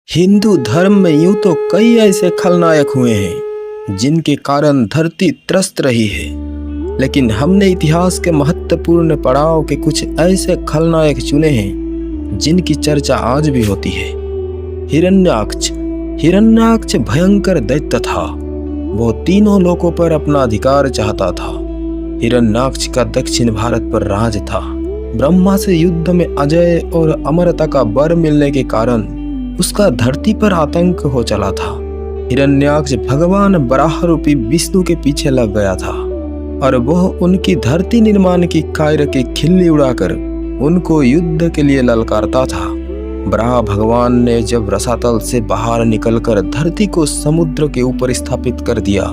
हिंदू धर्म में यूं तो कई ऐसे खलनायक हुए हैं जिनके कारण धरती त्रस्त रही है, लेकिन हमने इतिहास के महत्वपूर्ण पड़ाव के कुछ ऐसे खलनायक चुने हैं जिनकी चर्चा आज भी होती है। हिरण्याक्ष हिरण्याक्ष भयंकर दैत्य था। वो तीनों लोकों पर अपना अधिकार चाहता था। हिरण्याक्ष का दक्षिण भारत पर राज था। ब्रह्मा से युद्ध में अजय और अमरता का वर मिलने के कारण उसका धरती पर आतंक हो चला था। हिरण्याक्ष भगवान बराह रूपी विष्णु के पीछे लग गया था और वह उनकी धरती निर्माण की कायर की खिल्ली उड़ाकर उनको युद्ध के लिए ललकारता था। बराह भगवान ने जब रसातल से बाहर निकलकर धरती को समुद्र के ऊपर स्थापित कर दिया,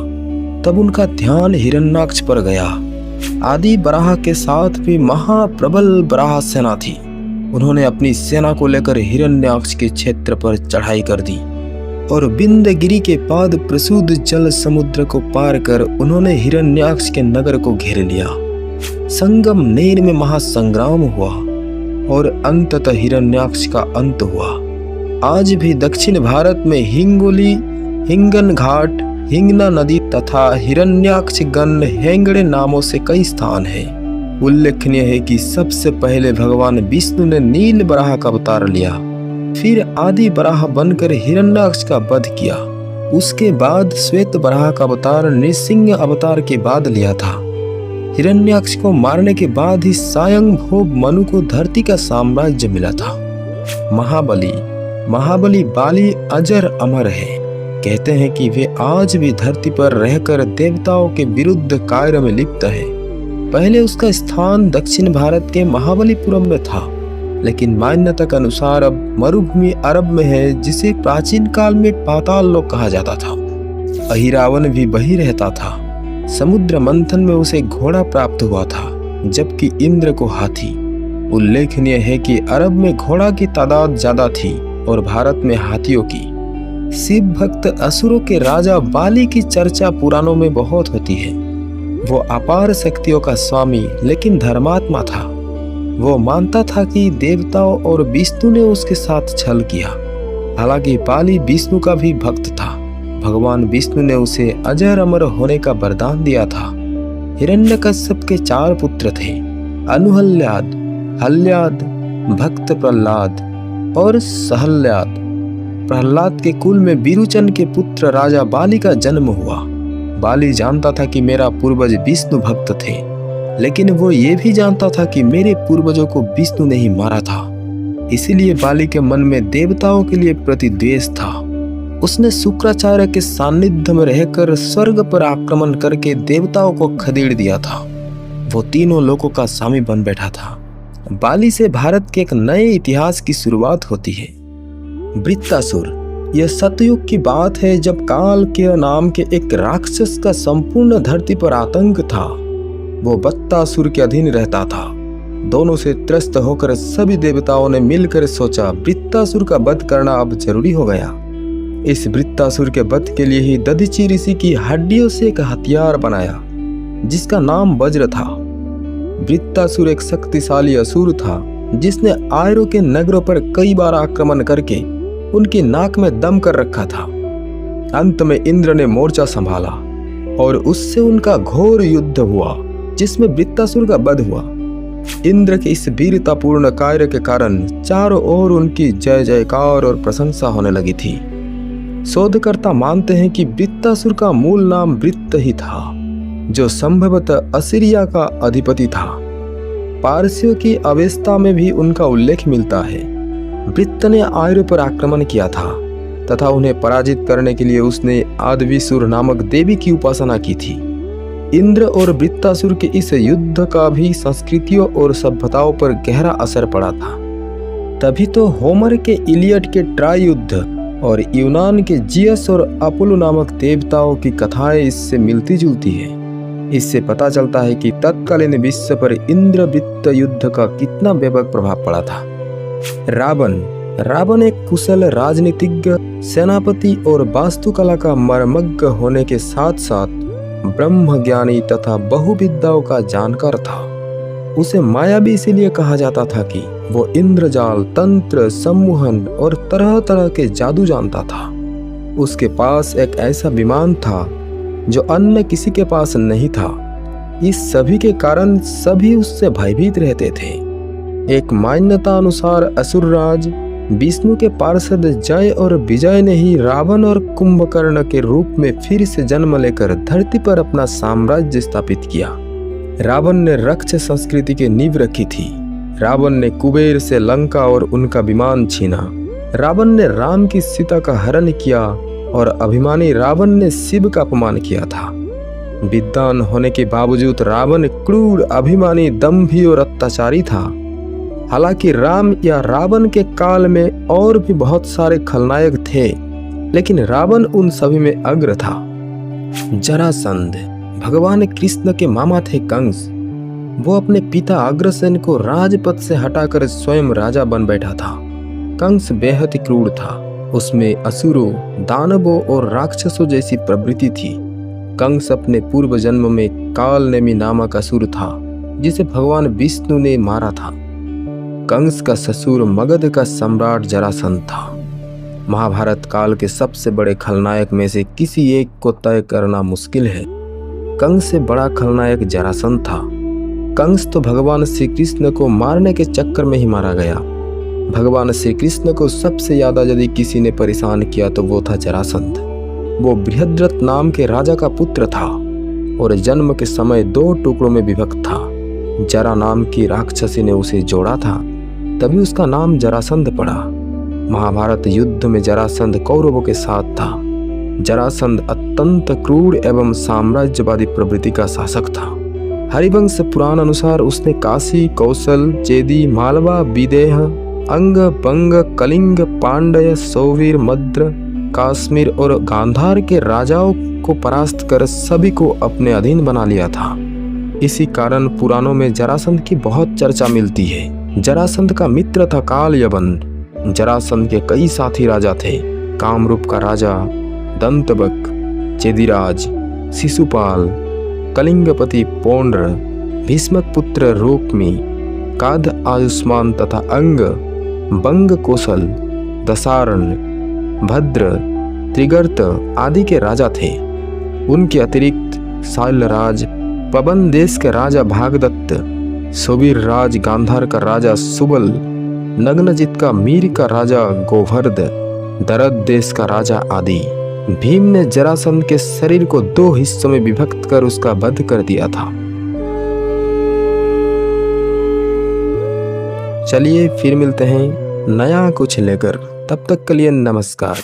तब उनका ध्यान हिरण्याक्ष पर गया। आदि बराह के साथ भी महाप्रबल बराह सेना थी। उन्होंने अपनी सेना को लेकर हिरण्याक्ष के क्षेत्र पर चढ़ाई कर दी और विंध्यगिरि के पाद प्रसूद जल समुद्र को पार कर उन्होंने हिरण्याक्ष के नगर को घेर लिया। संगम नेर में महासंग्राम हुआ और अंततः हिरण्याक्ष का अंत हुआ। आज भी दक्षिण भारत में हिंगोली, हिंगन घाट, हिंगना नदी तथा हिरण्याक्ष गण हेंगड़े नामों से कई स्थान हैं। उल्लेखनीय है कि सबसे पहले भगवान विष्णु ने नील बराह का अवतार लिया, फिर आदि बराह बनकर हिरण्याक्ष का वध किया। उसके बाद श्वेत बराह का अवतार नृसिंह अवतार के बाद लिया था। हिरण्याक्ष को मारने के बाद ही स्वयंभू मनु को धरती का साम्राज्य मिला था। महाबली बाली अजर अमर है। कहते हैं कि वे आज भी धरती पर रहकर देवताओं के विरुद्ध कार्य में लिप्त है। पहले उसका स्थान दक्षिण भारत के महाबलीपुरम में था, लेकिन मान्यता के अनुसार अब मरुभूमि अरब में है, जिसे प्राचीन काल में पाताल लोक कहा जाता था। अहिरावण भी वही रहता था। समुद्र मंथन में उसे घोड़ा प्राप्त हुआ था, जबकि इंद्र को हाथी। उल्लेखनीय है कि अरब में घोड़ा की तादाद ज्यादा थी और भारत में हाथियों की। शिव भक्त असुरों के राजा बाली की चर्चा पुराणों में बहुत होती है। वो अपार शक्तियों का स्वामी लेकिन धर्मात्मा था। वो मानता था कि देवताओं और विष्णु ने उसके साथ छल किया। हालांकि बाली विष्णु का भी भक्त था। भगवान विष्णु ने उसे अजर अमर होने का वरदान दिया था। हिरण्यकश्यप के 4 पुत्र थे, अनुहल्याद, हल्याद, भक्त प्रहलाद और सहल्याद। प्रहलाद के कुल में विरुचन के पुत्र राजा बाली का जन्म हुआ। बाली जानता था कि मेरा पूर्वज विष्णु भक्त थे, लेकिन वो ये भी जानता था कि मेरे पूर्वजों को विष्णु ने ही मारा था। इसीलिए बाली के मन में देवताओं के लिए प्रतिद्वेष था। उसने शुक्राचार्य के सानिध्य में रहकर स्वर्ग पर आक्रमण करके देवताओं को खदेड़ दिया था। वो तीनों लोकों का स्वामी बन बैठा था। बाली से भारत के एक नए इतिहास की शुरुआत होती है। वृत्तासुर। यह सतयुग की बात है, जब काल के नाम के एक राक्षस का संपूर्ण धरती पर आतंक था। वो वत्तासुर के अधीन रहता था। दोनों से त्रस्त होकर सभी देवताओं ने मिलकर सोचा वृत्तासुर का वध करना अब जरूरी हो गया। इस वृत्तासुर के वध के लिए ही दधीचि ऋषि की हड्डियों से एक हथियार बनाया, जिसका नाम वज्र था। वृत्तासुर एक शक्तिशाली असुर था, जिसने आयरों के नगरों पर कई बार आक्रमण करके उनकी नाक में दम कर रखा था। अंत में इंद्र ने मोर्चा संभाला और उससे उनका घोर युद्ध हुआ, जिसमें वृत्तासुर का वध हुआ। इंद्र के इस वीरतापूर्ण कार्य के कारण चारों ओर उनकी जय जयकार और प्रशंसा होने लगी थी। शोधकर्ता मानते हैं कि वृत्तासुर का मूल नाम वृत्त ही था, जो संभवतः असीरिया का अधिपति था। पारसियों की अवेस्ता में भी उनका उल्लेख मिलता है। वृत्त ने आयरों पर आक्रमण किया था तथा उन्हें पराजित करने के लिए उसने आदिविसुर नामक देवी की उपासना की थी। इंद्र और वृत्तासुर के इस युद्ध का भी संस्कृतियों और सभ्यताओं पर गहरा असर पड़ा था। तभी तो होमर के इलियड के ट्राय युद्ध और यूनान के जियस और अपोलो नामक देवताओं की कथाएं इससे मिलती जुलती है। इससे पता चलता है कि तत्कालीन विश्व पर इंद्र वृत्त युद्ध का कितना व्यापक प्रभाव पड़ा था। रावण एक कुशल राजनीतिज्ञ, सेनापति और वास्तुकला का मर्मज्ञ होने के साथ साथ ब्रह्मज्ञानी तथा बहुविद्याओं का जानकार था। उसे मायावी इसीलिए कहा जाता था कि वो इंद्रजाल, तंत्र, सम्मोहन और तरह तरह के जादू जानता था। उसके पास एक ऐसा विमान था जो अन्य किसी के पास नहीं था। इस सभी के कारण सभी उससे भयभीत रहते थे। एक मान्यता अनुसार असुरराज विष्णु के पार्षद जय और विजय ने ही रावण और कुंभकर्ण के रूप में फिर से जन्म लेकर धरती पर अपना साम्राज्य स्थापित किया। रावण ने राक्षस संस्कृति की नींव रखी थी। रावण ने कुबेर से लंका और उनका विमान छीना। रावण ने राम की सीता का हरण किया और अभिमानी रावण ने शिव का अपमान किया था। विद्वान होने के बावजूद रावण क्रूर, अभिमानी, दंभी और अत्याचारी था। हालांकि राम या रावण के काल में और भी बहुत सारे खलनायक थे, लेकिन रावण उन सभी में अग्र था। जरासंध भगवान कृष्ण के मामा थे कंस। वो अपने पिता अग्रसेन को राजपद से हटाकर स्वयं राजा बन बैठा था। कंस बेहद ही क्रूर था। उसमें असुरों, दानवों और राक्षसों जैसी प्रवृत्ति थी। कंस अपने पूर्व जन्म में कालनेमी नामक असुर था, जिसे भगवान विष्णु ने मारा था। कंस का ससुर मगध का सम्राट जरासंध था। महाभारत काल के सबसे बड़े खलनायक में से किसी एक को तय करना मुश्किल है। कंस से बड़ा खलनायक जरासंध था। कंस तो भगवान श्री कृष्ण को मारने के चक्कर में ही मारा गया। भगवान श्री कृष्ण को सबसे ज्यादा यदि किसी ने परेशान किया तो वो था जरासंध। वो बृहद्रथ नाम के राजा का पुत्र था और जन्म के समय 2 टुकड़ों में विभक्त था। जरा नाम की राक्षसी ने उसे जोड़ा था, तभी उसका नाम जरासंध पड़ा। महाभारत युद्ध में जरासंध कौरवों के साथ था। जरासंध अत्यंत क्रूर एवं साम्राज्यवादी प्रवृत्ति का शासक था। हरिवंश पुराण अनुसार उसने काशी, कौशल, चेदी, मालवा, विदेह, अंग, बंग, कलिंग, पांड्य, सौवीर, मद्र, कश्मीर और गांधार के राजाओं को परास्त कर सभी को अपने अधीन बना लिया था। इसी कारण पुराणों में जरासंध की बहुत चर्चा मिलती है। जरासंध का मित्र था काल यवन। जरासंध के कई साथी राजा थे। कामरूप का राजा दंतबक, चेदिराज, शिशुपाल, कलिंगपति पौंड्र, भीष्मक पुत्र रोकमी, काद आयुष्मान तथा अंग, बंग कौशल, दशारण्य, भद्र, त्रिगर्त आदि के राजा थे। उनके अतिरिक्त शैलराज, पवन देश के राजा भागदत्त, सुबीर राज गांधार का राजा सुबल, नग्नजित का मीर का राजा गोवर्ध, दरद देश का राजा आदि। भीम ने जरासंध के शरीर को 2 हिस्सों में विभक्त कर उसका वध कर दिया था। चलिए फिर मिलते हैं नया कुछ लेकर। तब तक के लिए नमस्कार।